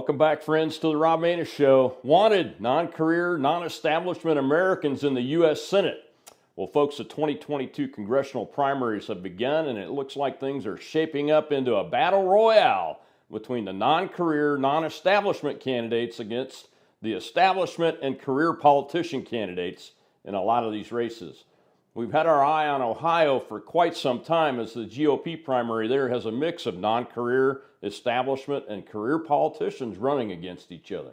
Welcome back, friends, to the Rob Maness Show. Wanted non-career, non-establishment Americans in the U.S. Senate. Well, folks, the 2022 congressional primaries have begun, and it looks like things are shaping up into a battle royale between the non-career, non-establishment candidates against the establishment and career politician candidates in a lot of these races. We've had our eye on Ohio for quite some time, as the GOP primary there has a mix of non-career, establishment, and career politicians running against each other.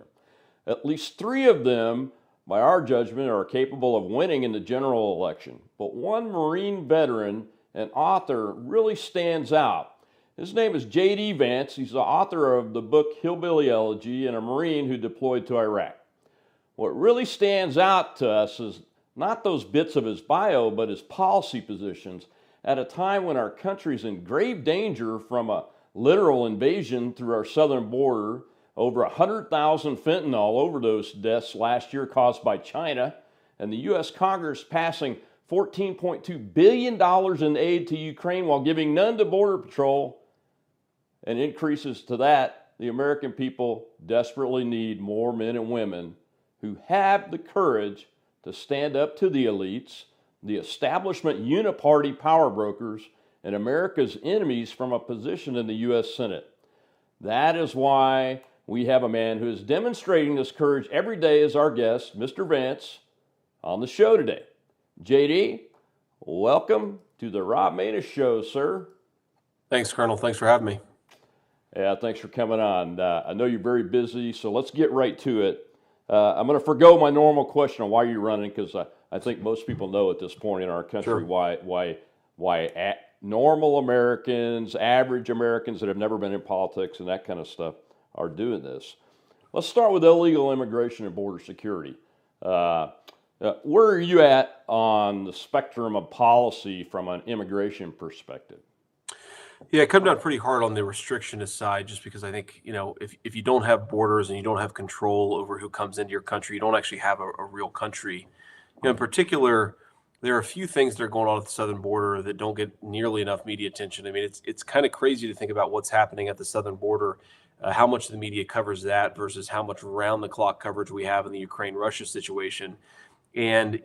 At least three of them, by our judgment, are capable of winning in the general election. But one Marine veteran and author really stands out. His name is JD Vance. He's the author of the book Hillbilly Elegy and a Marine who deployed to Iraq. What really stands out to us is not those bits of his bio, but his policy positions at a time when our country's in grave danger from a literal invasion through our southern border, over 100,000 fentanyl overdose deaths last year caused by China, and the U.S. Congress passing $14.2 billion in aid to Ukraine while giving none to Border Patrol, and increases to that. The American people desperately need more men and women who have the courage to stand up to the elites, the establishment Uniparty power brokers, and America's enemies from a position in the U.S. Senate. That is why we have a man who is demonstrating this courage every day as our guest, Mr. Vance, on the show today. JD, welcome to the Rob Maness Show, sir. Thanks, Colonel. Thanks for having me. Yeah, thanks for coming on. I know you're very busy, so let's get right to it. I'm going to forgo my normal question on why you're running, because I think most people know at this point in our country why normal Americans, average Americans that have never been in politics and that kind of stuff are doing this. Let's start with illegal immigration and border security. Where are you at on the spectrum of policy from an immigration perspective? Yeah, it comes down pretty hard on the restrictionist side, just because I think, if you don't have borders and you don't have control over who comes into your country, you don't actually have a real country. In particular, there are a few things that are going on at the southern border that don't get nearly enough media attention. I mean, it's kind of crazy to think about what's happening at the southern border, how much the media covers that versus how much round-the-clock coverage we have in the Ukraine-Russia situation. And,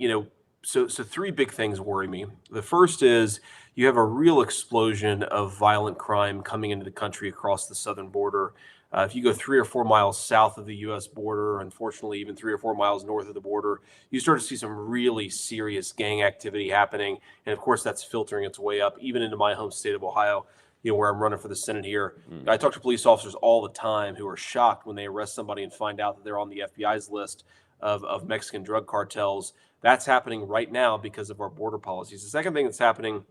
so three big things worry me. The first is you have a real explosion of violent crime coming into the country across the southern border. If you go 3 or 4 miles south of the U.S. border, unfortunately, even 3 or 4 miles north of the border, you start to see some really serious gang activity happening. And of course, that's filtering its way up, even into my home state of Ohio, where I'm running for the Senate here. I talk to police officers all the time who are shocked when they arrest somebody and find out that they're on the FBI's list of Mexican drug cartels. That's happening right now because of our border policies. The second thing that's happening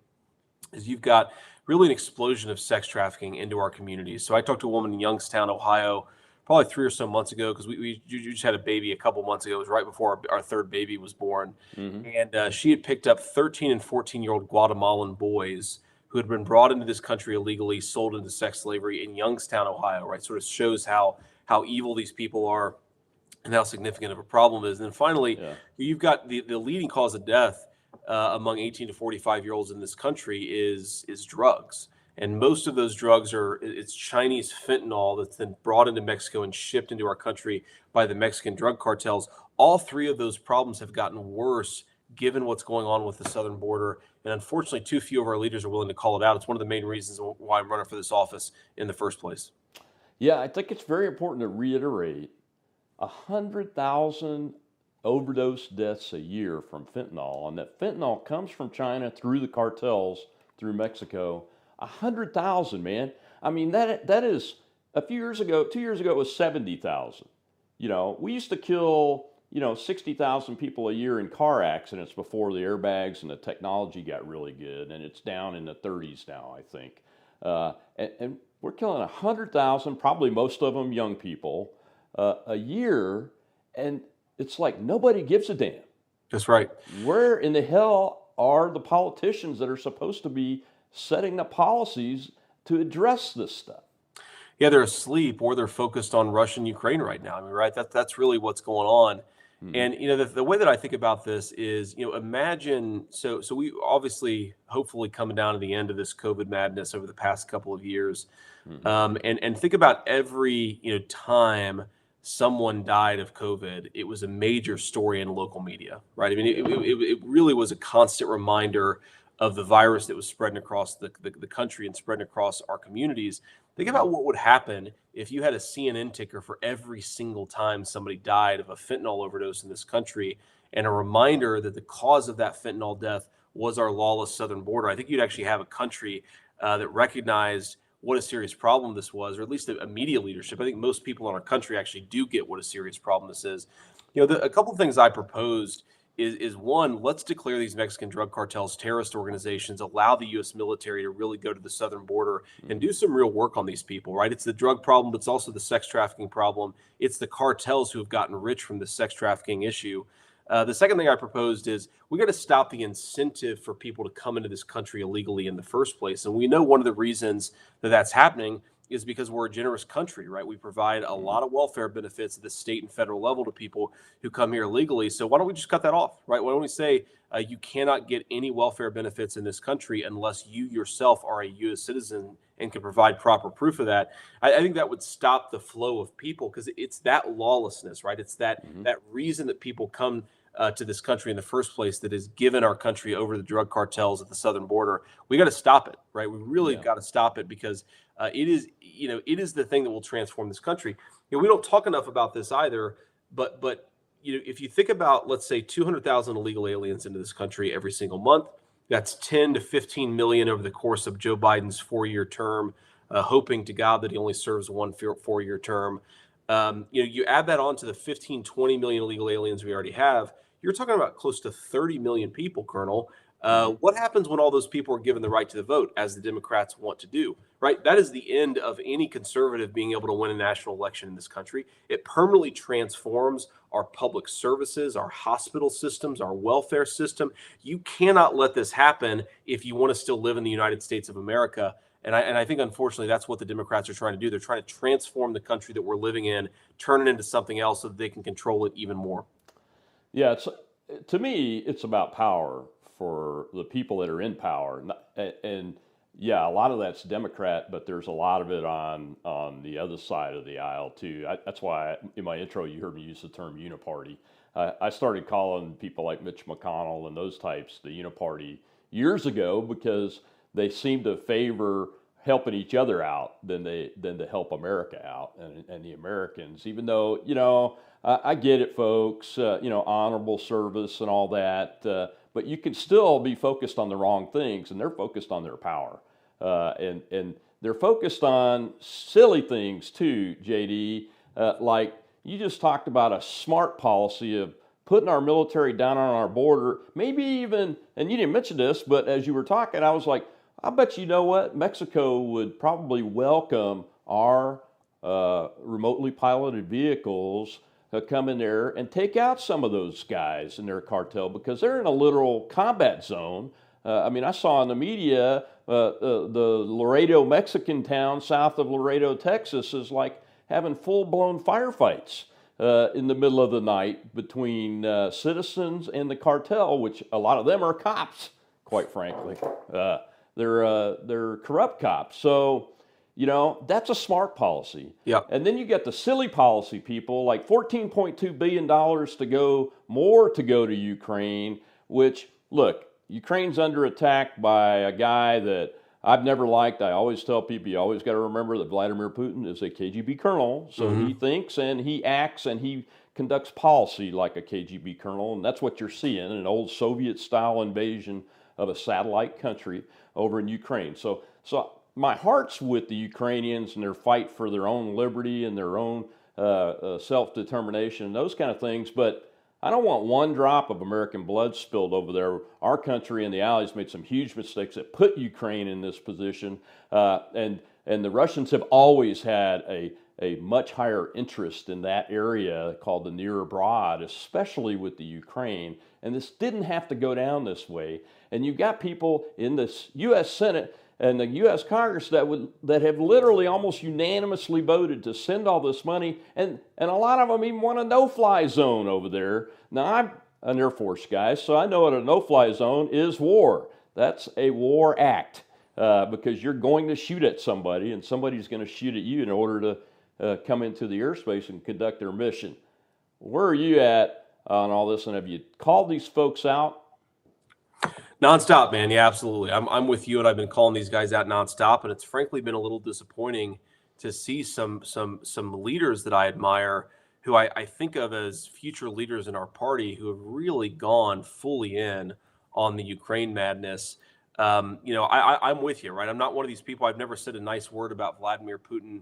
is you've got really an explosion of sex trafficking into our communities. So I talked to a woman in Youngstown, Ohio, probably 3 or so months ago, because we just had a baby a couple months ago. It was right before our third baby was born. And she had picked up 13 and 14-year-old Guatemalan boys who had been brought into this country illegally, sold into sex slavery in Youngstown, Ohio, right? Sort of shows how evil these people are and how significant of a problem it is. And then finally, you've got the leading cause of death among 18 to 45-year-olds in this country is drugs. And most of those drugs it's Chinese fentanyl that's then brought into Mexico and shipped into our country by the Mexican drug cartels. All three of those problems have gotten worse given what's going on with the southern border. And unfortunately, too few of our leaders are willing to call it out. It's one of the main reasons why I'm running for this office in the first place. Yeah, I think it's very important to reiterate 100,000 overdose deaths a year from fentanyl, and that fentanyl comes from China through the cartels through Mexico. 100,000, man. I mean, that is, a few years ago, 2 years ago, it was 70,000. We used to kill 60,000 people a year in car accidents before the airbags and the technology got really good, and it's down in the 30s now, I think. And we're killing 100,000, probably most of them young people, a year, and it's like nobody gives a damn. That's right. Where in the hell are the politicians that are supposed to be setting the policies to address this stuff? Yeah, they're asleep, or they're focused on Russia and Ukraine right now. I mean, right? That's really what's going on. And the way that I think about this is, imagine so we obviously hopefully coming down to the end of this COVID madness over the past couple of years, Mm-hmm. and think about every time someone died of COVID, it was a major story in local media, right? I mean, it really was a constant reminder of the virus that was spreading across the country and spreading across our communities. Think about what would happen if you had a CNN ticker for every single time somebody died of a fentanyl overdose in this country, and a reminder that the cause of that fentanyl death was our lawless southern border. I think you'd actually have a country that recognized what a serious problem this was, or at least a media leadership. I think most people in our country actually do get what a serious problem this is. A couple of things I proposed is one, let's declare these Mexican drug cartels terrorist organizations, allow the U.S. military to really go to the southern border and do some real work on these people, right? It's the drug problem, but it's also the sex trafficking problem. It's the cartels who have gotten rich from the sex trafficking issue. The second thing I proposed is we got to stop the incentive for people to come into this country illegally in the first place. And we know one of the reasons that that's happening is because we're a generous country, right? We provide a lot of welfare benefits at the state and federal level to people who come here legally. So why don't we just cut that off, right? Why don't we say you cannot get any welfare benefits in this country unless you yourself are a U.S. citizen and can provide proper proof of that? I think that would stop the flow of people, because it's that lawlessness, right? It's that reason that people come to this country in the first place that has given our country over the drug cartels at the southern border. We got to stop it, right? We really got to stop it, because it is the thing that will transform this country. We don't talk enough about this either, but if you think about, let's say, 200,000 illegal aliens into this country every single month, that's 10 to 15 million over the course of Joe Biden's 4-year term, hoping to God that he only serves one 4-year term. You add that on to the 15, 20 million illegal aliens we already have, you're talking about close to 30 million people, Colonel. What happens when all those people are given the right to the vote, as the Democrats want to do, right? That is the end of any conservative being able to win a national election in this country. It permanently transforms our public services, our hospital systems, our welfare system. You cannot let this happen if you want to still live in the United States of America. And I think, unfortunately, that's what the Democrats are trying to do. They're trying to transform the country that we're living in, turn it into something else so that they can control it even more. Yeah, to me, it's about power for the people that are in power, and yeah, a lot of that's Democrat, but there's a lot of it on the other side of the aisle too. That's why in my intro you heard me use the term Uniparty. I started calling people like Mitch McConnell and those types the Uniparty years ago, because they seem to favor helping each other out than to help America out and the Americans. Even though I get it, folks. Honorable service and all that, but you can still be focused on the wrong things, and they're focused on their power, and they're focused on silly things too, JD. Like you just talked about a smart policy of putting our military down on our border, maybe even, and you didn't mention this, but as you were talking, I was like, I bet you know what? Mexico would probably welcome our remotely piloted vehicles come in there and take out some of those guys in their cartel, because they're in a literal combat zone. I saw in the media the Laredo Mexican town south of Laredo, Texas, is like having full-blown firefights in the middle of the night between citizens and the cartel, which a lot of them are cops, quite frankly. They're corrupt cops. So, that's a smart policy. Yeah. And then you get the silly policy people, like $14.2 billion to go to Ukraine, which, look, Ukraine's under attack by a guy that I've never liked. I always tell people, you always got to remember that Vladimir Putin is a KGB colonel. So he thinks and he acts and he conducts policy like a KGB colonel. And that's what you're seeing, an old Soviet-style invasion of a satellite country over in Ukraine. So my heart's with the Ukrainians and their fight for their own liberty and their own self-determination and those kind of things, but I don't want one drop of American blood spilled over there. Our country and the Allies made some huge mistakes that put Ukraine in this position, and the Russians have always had a much higher interest in that area called the Near Abroad, especially with the Ukraine, and this didn't have to go down this way. And you've got people in this U.S. Senate and the U.S. Congress that have literally almost unanimously voted to send all this money, and a lot of them even want a no-fly zone over there. Now, I'm an Air Force guy, so I know what a no-fly zone is war. That's a war act because you're going to shoot at somebody, and somebody's going to shoot at you in order to come into the airspace and conduct their mission. Where are you at on all this, and have you called these folks out? Nonstop, man. Yeah, absolutely. I'm with you, and I've been calling these guys out nonstop, and it's frankly been a little disappointing to see some leaders that I admire, who I think of as future leaders in our party, who have really gone fully in on the Ukraine madness. I'm with you, right? I'm not one of these people. I've never said a nice word about Vladimir Putin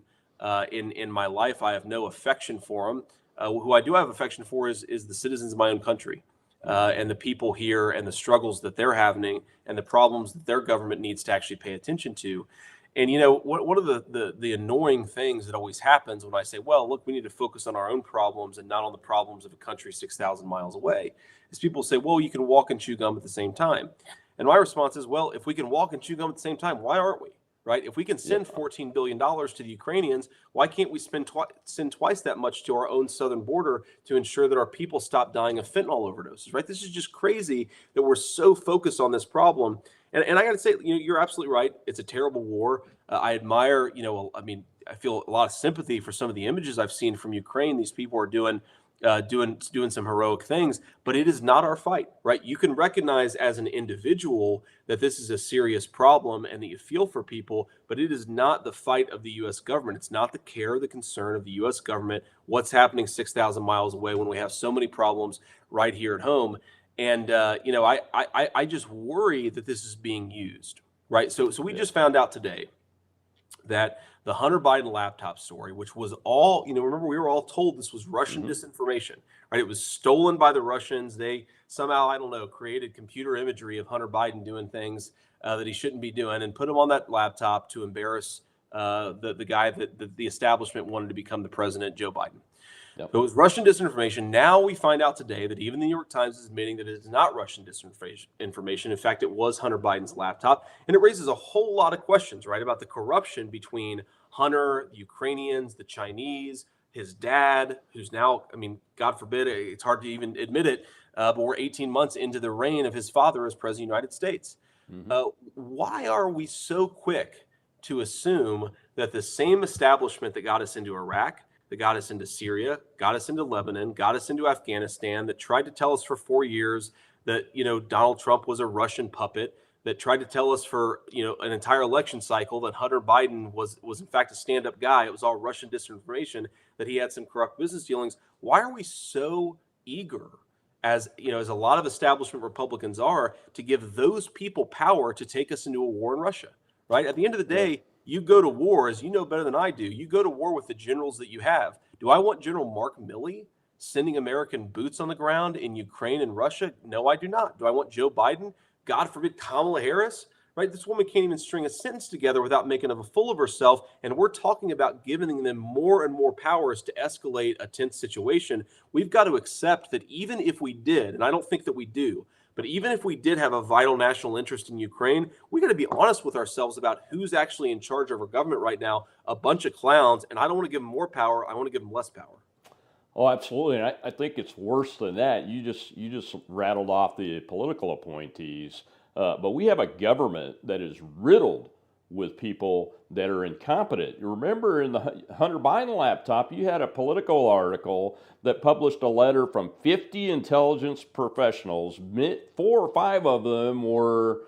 in my life. I have no affection for him. Who I do have affection for is the citizens of my own country. And the people here and the struggles that they're having and the problems that their government needs to actually pay attention to. And, one of the annoying things that always happens when I say, well, look, we need to focus on our own problems and not on the problems of a country 6,000 miles away, is people say, well, you can walk and chew gum at the same time. And my response is, well, if we can walk and chew gum at the same time, why aren't we? Right? If we can send $14 billion to the Ukrainians, why can't we send twice that much to our own southern border to ensure that our people stop dying of fentanyl overdoses, right? This is just crazy that we're so focused on this problem. And I got to say, you're absolutely right. It's a terrible war. I admire, I feel a lot of sympathy for some of the images I've seen from Ukraine. These people are doing some heroic things, but it is not our fight, right? You can recognize as an individual that this is a serious problem and that you feel for people, but it is not the fight of the U.S. government. It's not the care or the concern of the U.S. government, what's happening 6,000 miles away when we have so many problems right here at home. And, I just worry that this is being used, right? So we just found out today that the Hunter Biden laptop story, which was all, remember, we were all told this was Russian disinformation, right? It was stolen by the Russians. They somehow, I don't know, created computer imagery of Hunter Biden doing things that he shouldn't be doing and put him on that laptop to embarrass the guy that the establishment wanted to become the president, Joe Biden. Yep. So it was Russian disinformation. Now we find out today that even the New York Times is admitting that it is not Russian disinformation. In fact, it was Hunter Biden's laptop. And it raises a whole lot of questions, right, about the corruption between Hunter, the Ukrainians, the Chinese, his dad, who's now, God forbid, it's hard to even admit it, but we're 18 months into the reign of his father as president of the United States. Why are we so quick to assume that the same establishment that got us into Iraq, that got us into Syria, got us into Lebanon, got us into Afghanistan, that tried to tell us for 4 years that, Donald Trump was a Russian puppet, that tried to tell us for, an entire election cycle that Hunter Biden was in fact a stand-up guy. It was all Russian disinformation, that he had some corrupt business dealings. Why are we so eager, as a lot of establishment Republicans are, to give those people power to take us into a war in Russia, right? At the end of the day, you go to war, as you know better than I do, you go to war with the generals that you have. Do I want General Mark Milley sending American boots on the ground in Ukraine and Russia? No, I do not. Do I want Joe Biden? God forbid, Kamala Harris? Right? This woman can't even string a sentence together without making a fool of herself. And we're talking about giving them more and more powers to escalate a tense situation. We've got to accept that even if we did, and I don't think that we do, but even if we did have a vital national interest in Ukraine, we got to be honest with ourselves about who's actually in charge of our government right now. A bunch of clowns, and I don't want to give them more power. I want to give them less power. Oh, absolutely. And I think it's worse than that. You just rattled off the political appointees, but we have a government that is riddled with people that are incompetent. You remember in the Hunter Biden laptop, you had a Politico article that published a letter from 50 intelligence professionals. 4 or 5 of them were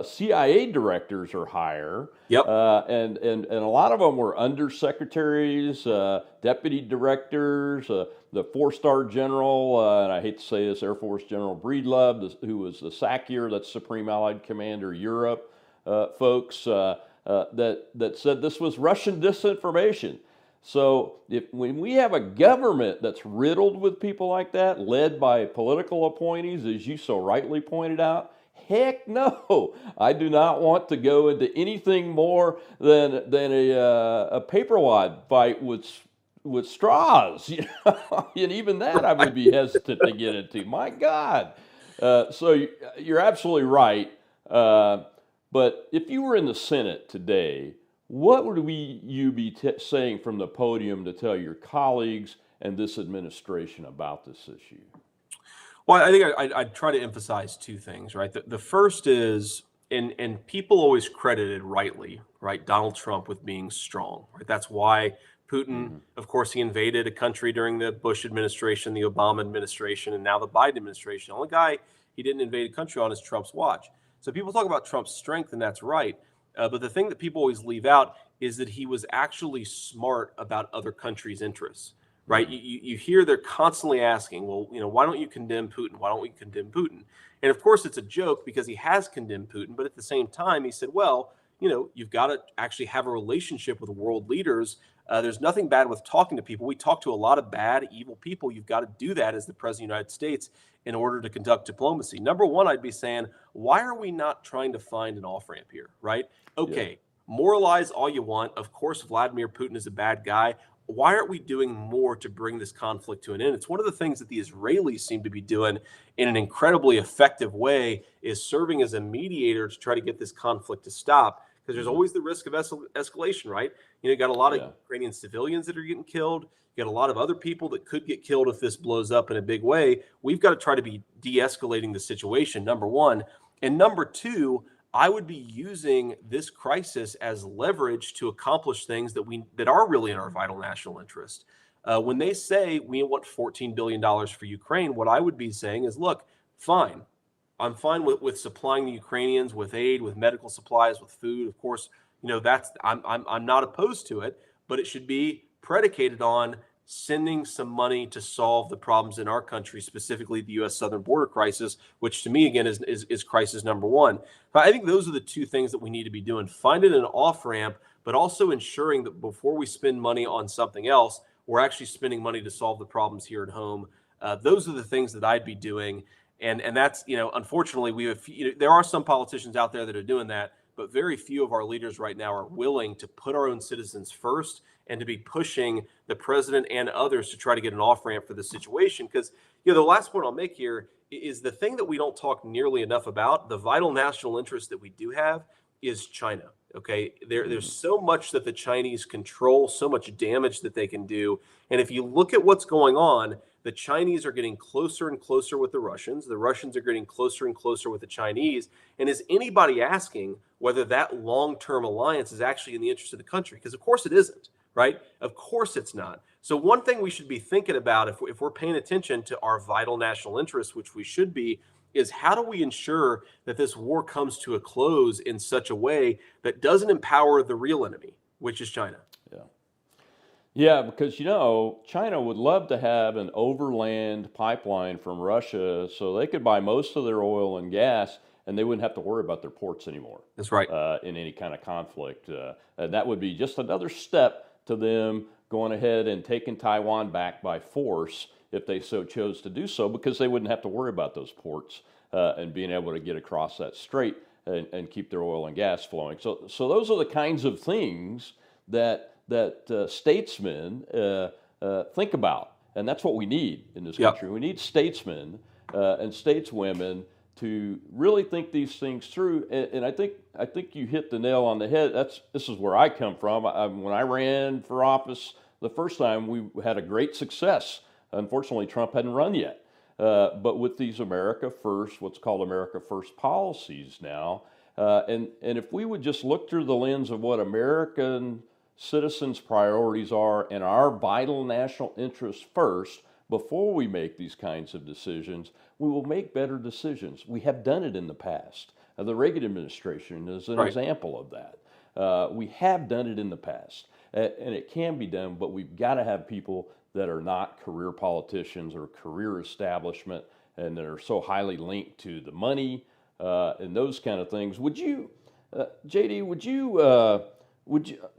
CIA directors or higher. Yep. And a lot of them were undersecretaries, deputy directors, the 4-star general, and I hate to say this, Air Force General Breedlove, who was the SACEUR, that's Supreme Allied Commander Europe, folks that said this was Russian disinformation. So when we have a government that's riddled with people like that, led by political appointees, as you so rightly pointed out, heck no, I do not want to go into anything more than a paper wad fight with straws. And even that I would be hesitant to get into. My God. So you're absolutely right. But if you were in the Senate today, what would you be saying from the podium to tell your colleagues and this administration about this issue? Well, I think I'd try to emphasize two things, right? The first is, and people always credited rightly, right, Donald Trump with being strong, right? That's why Putin, Hmm. of course, he invaded a country during the Bush administration, the Obama administration, and now the Biden administration. The only guy he didn't invade a country on is Trump's watch. So people talk about Trump's strength, and that's right. But the thing that people always leave out is that he was actually smart about other countries' interests, right? Hmm. You hear they're constantly asking, well, why don't you condemn Putin? Why don't we condemn Putin? And of course, it's a joke because he has condemned Putin. But at the same time, he said, well, you've got to actually have a relationship with world leaders. There's nothing bad with talking to people. We talk to a lot of bad, evil people. You've got to do that as the president of the United States in order to conduct diplomacy. Number one, I'd be saying, why are we not trying to find an off ramp here, right? Yeah. Okay, moralize all you want. Of course, Vladimir Putin is a bad guy. Why aren't we doing more to bring this conflict to an end? It's one of the things that the Israelis seem to be doing in an incredibly effective way, is serving as a mediator to try to get this conflict to stop, because there's Hmm. always the risk of escalation, right? You got a lot of Yeah. Ukrainian civilians that are getting killed. You got a lot of other people that could get killed if this blows up in a big way. We've got to try to be de-escalating the situation, number one. And number two, I would be using this crisis as leverage to accomplish things that are really in our vital national interest. When they say we want $14 billion for Ukraine, what I would be saying is, look, fine. I'm fine with supplying the Ukrainians with aid, with medical supplies, with food. Of course, that's I'm not opposed to it, but it should be predicated on sending some money to solve the problems in our country, specifically the U.S. southern border crisis, which to me, again, is crisis number one. But I think those are the two things that we need to be doing: finding an off ramp, but also ensuring that before we spend money on something else, we're actually spending money to solve the problems here at home. Those are the things that I'd be doing. And that's, unfortunately, there are some politicians out there that are doing that, but very few of our leaders right now are willing to put our own citizens first and to be pushing the president and others to try to get an off ramp for this situation. Because, the last point I'll make here is the thing that we don't talk nearly enough about. The vital national interest that we do have is China. Okay, there's so much that the Chinese control, so much damage that they can do. And if you look at what's going on, the Chinese are getting closer and closer with the Russians. The Russians are getting closer and closer with the Chinese. And is anybody asking whether that long-term alliance is actually in the interest of the country? Because of course it isn't, right? Of course it's not. So one thing we should be thinking about, if we're paying attention to our vital national interests, which we should be, is how do we ensure that this war comes to a close in such a way that doesn't empower the real enemy, which is China? Yeah. Yeah, because China would love to have an overland pipeline from Russia so they could buy most of their oil and gas and they wouldn't have to worry about their ports anymore That's right. in any kind of conflict. And that would be just another step to them going ahead and taking Taiwan back by force if they so chose to do so, because they wouldn't have to worry about those ports and being able to get across that strait and keep their oil and gas flowing. So those are the kinds of things that statesmen think about, and that's what we need in this Yep. country. We need statesmen and stateswomen to really think these things through. And I think you hit the nail on the head. This is where I come from. When I ran for office the first time, we had a great success. Unfortunately, Trump hadn't run yet. But with these America First, what's called America First policies now, and if we would just look through the lens of what American citizens' priorities are and our vital national interests first before we make these kinds of decisions, we will make better decisions. We have done it in the past. The Reagan administration is an Right. example of that. We have done it in the past, and it can be done, but we've got to have people that are not career politicians or career establishment and that are so highly linked to the money and those kind of things. Would you, JD,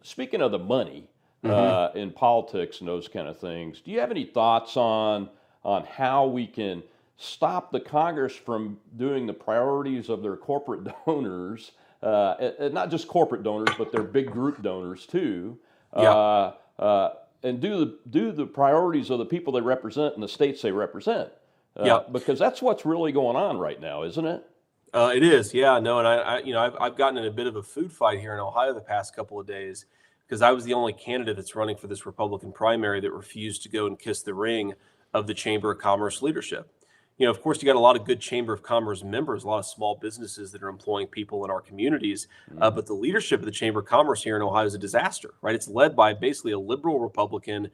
speaking of the money in politics and those kind of things, do you have any thoughts on how we can stop the Congress from doing the priorities of their corporate donors, and not just corporate donors, but their big group donors too, Yeah. and do the priorities of the people they represent and the states they represent? Yeah. Because that's what's really going on right now, isn't it? It is, yeah, no, and I've gotten in a bit of a food fight here in Ohio the past couple of days because I was the only candidate that's running for this Republican primary that refused to go and kiss the ring of the Chamber of Commerce leadership. Of course, you got a lot of good Chamber of Commerce members, a lot of small businesses that are employing people in our communities, Mhm. but the leadership of the Chamber of Commerce here in Ohio is a disaster, right? It's led by basically a liberal Republican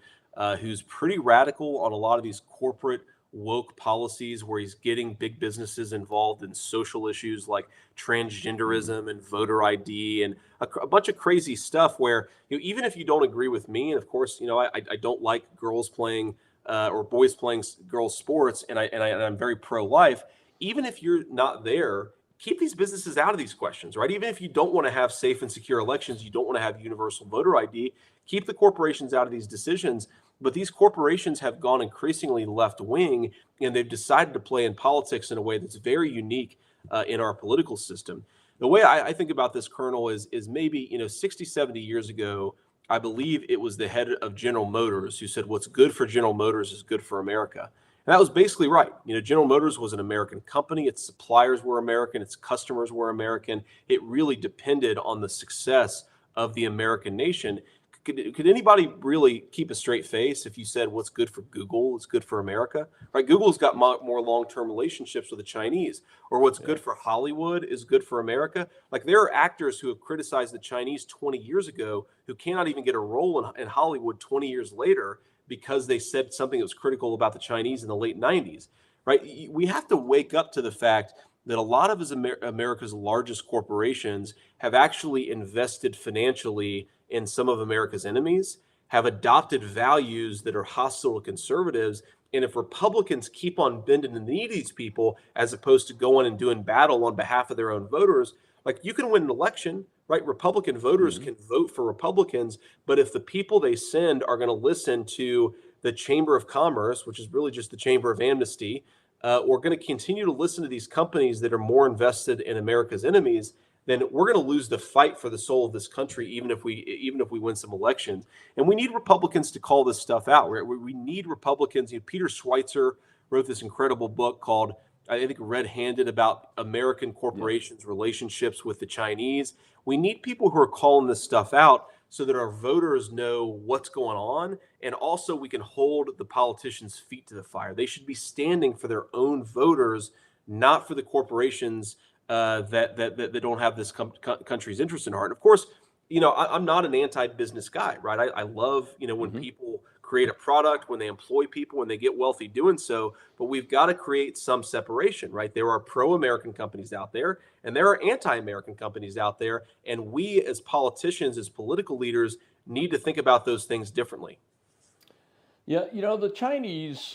who's pretty radical on a lot of these corporate woke policies where he's getting big businesses involved in social issues like Mhm. transgenderism and voter ID and a bunch of crazy stuff where even if you don't agree with me, and of course I don't like girls playing or boys playing girls sports, and I'm very pro-life. Even if you're not there, keep these businesses out of these questions, right? Even if you don't want to have safe and secure elections, you don't want to have universal voter ID, keep the corporations out of these decisions. But these corporations have gone increasingly left wing, and they've decided to play in politics in a way that's very unique in our political system. The way I think about this, Colonel, is maybe 60, 70 years ago, I believe it was the head of General Motors who said, "What's good for General Motors is good for America." And that was basically right. General Motors was an American company. Its suppliers were American. Its customers were American. It really depended on the success of the American nation. Could anybody really keep a straight face if you said what's good for Google is good for America? Right? Google's got more long-term relationships with the Chinese, or what's Yeah. good for Hollywood is good for America. Like there are actors who have criticized the Chinese 20 years ago who cannot even get a role in Hollywood 20 years later because they said something that was critical about the Chinese in the late 90s. Right? We have to wake up to the fact that a lot of America's largest corporations have actually invested financially in some of America's enemies, have adopted values that are hostile to conservatives. And if Republicans keep on bending the knee to these people, as opposed to going and doing battle on behalf of their own voters, like you can win an election, right? Republican voters Mhm. can vote for Republicans, but if the people they send are going to listen to the Chamber of Commerce, which is really just the Chamber of Amnesty, we're going to continue to listen to these companies that are more invested in America's enemies, then we're going to lose the fight for the soul of this country, even if we win some elections. And we need Republicans to call this stuff out. We need Republicans. Peter Schweitzer wrote this incredible book called, I think, Red Handed, about American Yeah. corporations' relationships with the Chinese. We need people who are calling this stuff out so that our voters know what's going on, and also we can hold the politicians' feet to the fire. They should be standing for their own voters, not for the corporations that don't have this country's interest in heart. And of course, I'm not an anti-business guy, right? I love when Mhm. people create a product, when they employ people, when they get wealthy doing so. But we've got to create some separation, right? There are pro-American companies out there, and there are anti-American companies out there, and we as politicians, as political leaders, need to think about those things differently. Yeah, the Chinese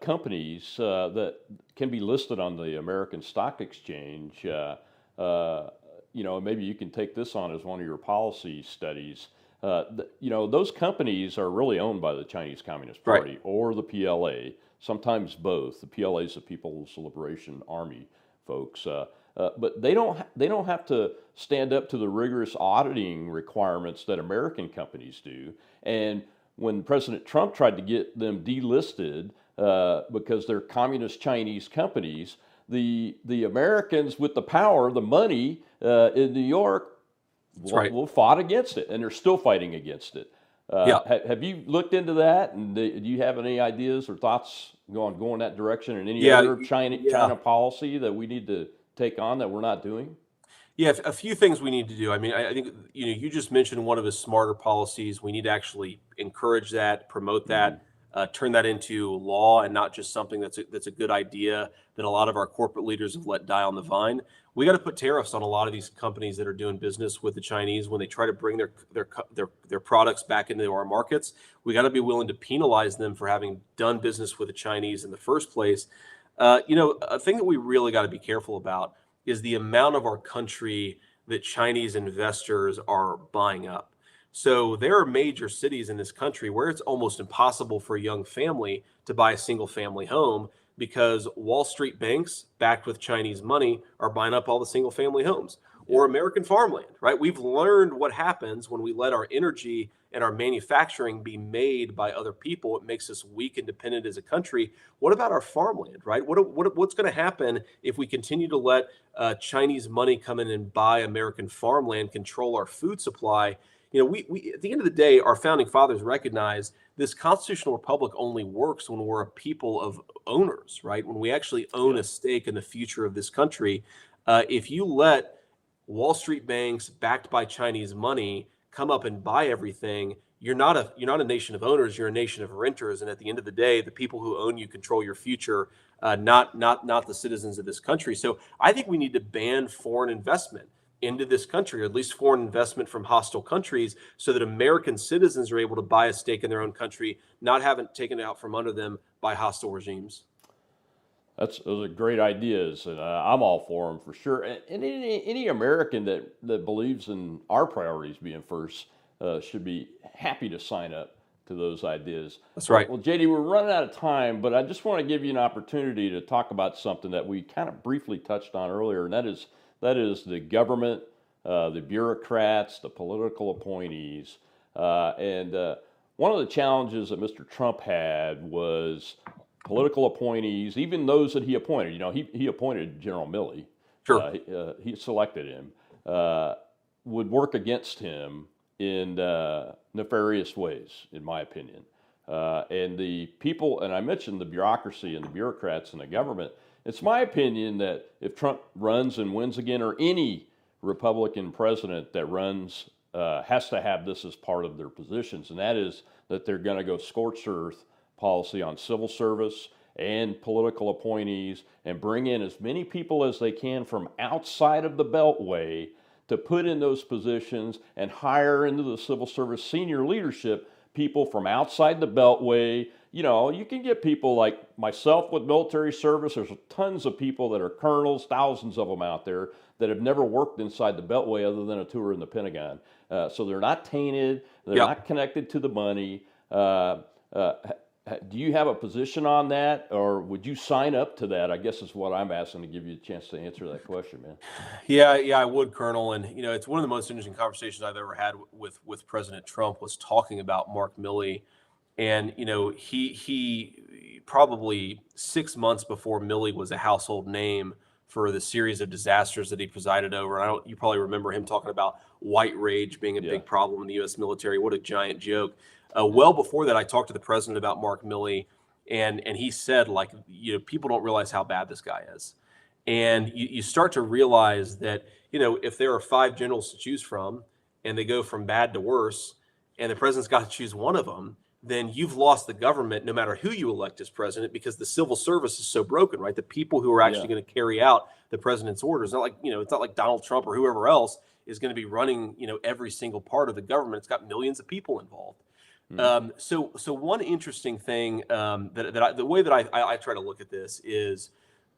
companies that can be listed on the American Stock Exchange, maybe you can take this on as one of your policy studies. Those companies are really owned by the Chinese Communist Right. Party or the PLA, sometimes both. The PLA is the People's Liberation Army folks. But they don't have to stand up to the rigorous auditing requirements that American companies do. And when President Trump tried to get them delisted because they're communist Chinese companies, the Americans with the power, the money in New York, That's right. fought against it, and they're still fighting against it. Yeah. Have you looked into that, and do you have any ideas or thoughts going that direction, and any Yeah. other China Yeah. policy that we need to take on that we're not doing? Yeah, a few things we need to do. I mean, I think you just mentioned one of his smarter policies. We need to actually encourage that, promote Hmm. that, turn that into law, and not just something that's a good idea that a lot of our corporate leaders have let die on the vine. We got to put tariffs on a lot of these companies that are doing business with the Chinese when they try to bring their products back into our markets. We got to be willing to penalize them for having done business with the Chinese in the first place. A thing that we really got to be careful about is the amount of our country that Chinese investors are buying up. So there are major cities in this country where it's almost impossible for a young family to buy a single family home because Wall Street banks backed with Chinese money are buying up all the single family homes. or American farmland, right? We've learned what happens when we let our energy and our manufacturing be made by other people. It makes us weak and dependent as a country. What about our farmland, right? What's going to happen if we continue to let Chinese money come in and buy American farmland, control our food supply? We at the end of the day, our founding fathers recognized this constitutional republic only works when we're a people of owners, right? When we actually own a stake in the future of this country. If you let Wall Street banks backed by Chinese money come up and buy everything, you're not a nation of owners. You're a nation of renters. And at the end of the day, the people who own you control your future, not the citizens of this country. So I think we need to ban foreign investment into this country, or at least foreign investment from hostile countries, so that American citizens are able to buy a stake in their own country, not have it taken out from under them by hostile regimes. Those are great ideas, and I'm all for them for sure. And any American that believes in our priorities being first should be happy to sign up to those ideas. That's right. Well, JD, we're running out of time, but I just want to give you an opportunity to talk about something that we kind of briefly touched on earlier, and that is the government, the bureaucrats, the political appointees, and one of the challenges that Mr. Trump had was political appointees, even those that he appointed. He appointed General Milley. Sure. He selected him, would work against him in nefarious ways, in my opinion. And the people, and I mentioned the bureaucracy and the bureaucrats in the government, it's my opinion that if Trump runs and wins again, or any Republican president that runs has to have this as part of their positions, and that is that they're going to go scorched earth policy on civil service and political appointees, and bring in as many people as they can from outside of the Beltway to put in those positions, and hire into the civil service senior leadership people from outside the Beltway. You can get people like myself with military service. There's tons of people that are colonels, thousands of them out there that have never worked inside the Beltway other than a tour in the Pentagon. So they're not tainted. They're not connected to the money. Do you have a position on that, or would you sign up to that? I guess is what I'm asking, to give you a chance to answer that question, man. Yeah, I would, Colonel. And it's one of the most interesting conversations I've ever had with President Trump, was talking about Mark Milley. And he probably 6 months before Milley was a household name for the series of disasters that he presided over. And you probably remember him talking about white rage being a big problem in the U.S. military. What a giant joke. Well before that, I talked to the president about Mark Milley, and he said, people don't realize how bad this guy is. And you start to realize that, if there are 5 generals to choose from, and they go from bad to worse, and the president's got to choose one of them, then you've lost the government no matter who you elect as president, because the civil service is so broken, right? The people who are actually going to carry out the president's orders, it's not like Donald Trump or whoever else is going to be running, every single part of the government. It's got millions of people involved. So one interesting thing the way that I try to look at this is,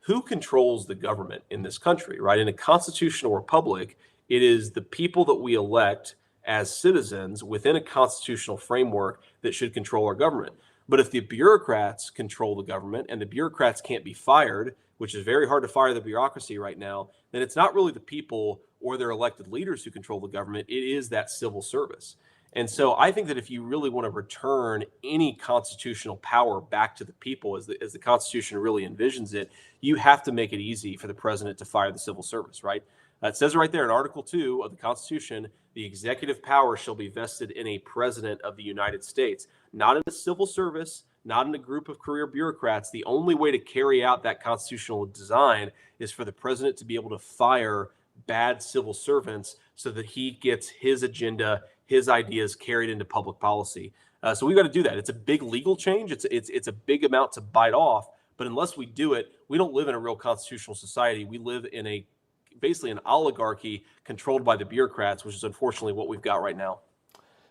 who controls the government in this country, right? In a constitutional republic, it is the people that we elect as citizens within a constitutional framework that should control our government. But if the bureaucrats control the government, and the bureaucrats can't be fired, which is very hard to fire the bureaucracy right now, then it's not really the people or their elected leaders who control the government. It is that civil service. And so I think that if you really want to return any constitutional power back to the people, as the Constitution really envisions it, you have to make it easy for the president to fire the civil service, right? It says right there in Article 2 of the Constitution, the executive power shall be vested in a president of the United States, not in the civil service, not in a group of career bureaucrats. The only way to carry out that constitutional design is for the president to be able to fire bad civil servants, so that he gets his agenda, his ideas carried into public policy. So we've got to do that. It's a big legal change. It's a big amount to bite off. But unless we do it, we don't live in a real constitutional society. We live in basically an oligarchy controlled by the bureaucrats, which is unfortunately what we've got right now.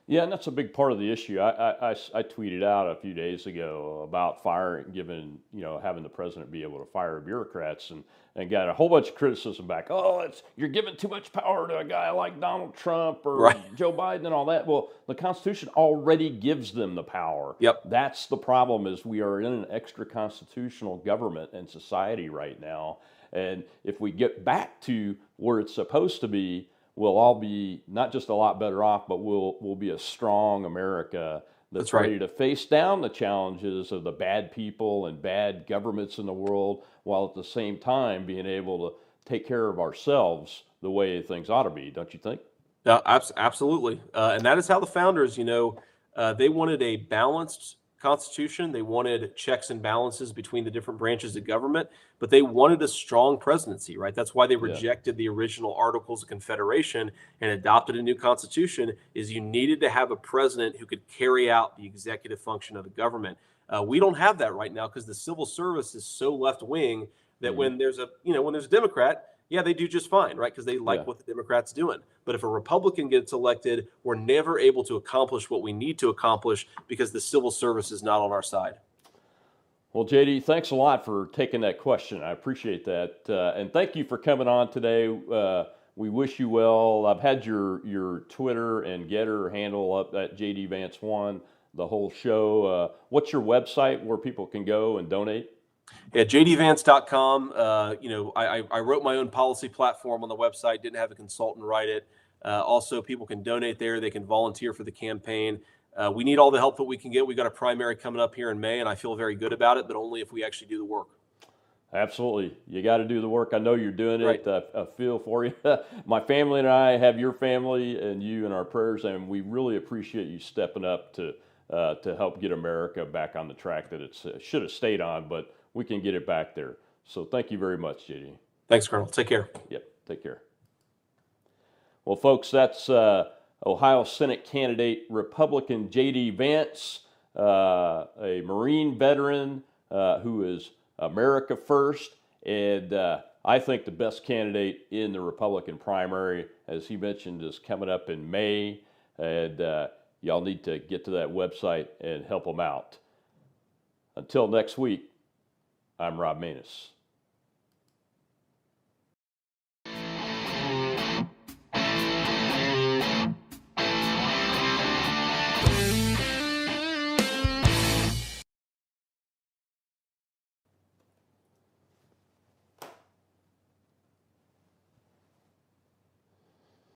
Yeah, and that's a big part of the issue. I tweeted out a few days ago about having the president be able to fire bureaucrats, and got a whole bunch of criticism back. Oh, you're giving too much power to a guy like Donald Trump or Joe Biden and all that. Well, the Constitution already gives them the power. Yep. That's the problem, is we are in an extra constitutional government and society right now. And if we get back to where it's supposed to be, we'll all be not just a lot better off, but we'll be a strong America that's ready to face down the challenges of the bad people and bad governments in the world, while at the same time being able to take care of ourselves the way things ought to be, don't you think? Absolutely. And that is how the founders, they wanted a balanced constitution. They wanted checks and balances between the different branches of government, but they wanted a strong presidency, right? That's why they rejected the original Articles of Confederation and adopted a new constitution, is you needed to have a president who could carry out the executive function of the government. We don't have that right now because the civil service is so left wing that when there's a Democrat, yeah, they do just fine, right? Because they like what the Democrats doing. But if a Republican gets elected, we're never able to accomplish what we need to accomplish because the civil service is not on our side. Well, JD, thanks a lot for taking that question. I appreciate that. And thank you for coming on today. We wish you well. I've had your Twitter and Getter handle up at JD Vance 1, the whole show. What's your website where people can go and donate? Yeah, jdvance.com. I wrote my own policy platform on the website, didn't have a consultant write it. Also, people can donate there. They can volunteer for the campaign. We need all the help that we can get. We've got a primary coming up here in May, and I feel very good about it, but only if we actually do the work. Absolutely. You got to do the work. I know you're doing it. I feel for you. My family and I have your family and you in our prayers, and we really appreciate you stepping up to help get America back on the track that it should have stayed on, but we can get it back there. So thank you very much, JD. Thanks, Colonel. Take care. Yep, take care. Well, folks, that's Ohio Senate candidate Republican JD Vance, a Marine veteran who is America first, and I think the best candidate in the Republican primary, as he mentioned, is coming up in May, and y'all need to get to that website and help him out. Until next week, I'm Rob Maness.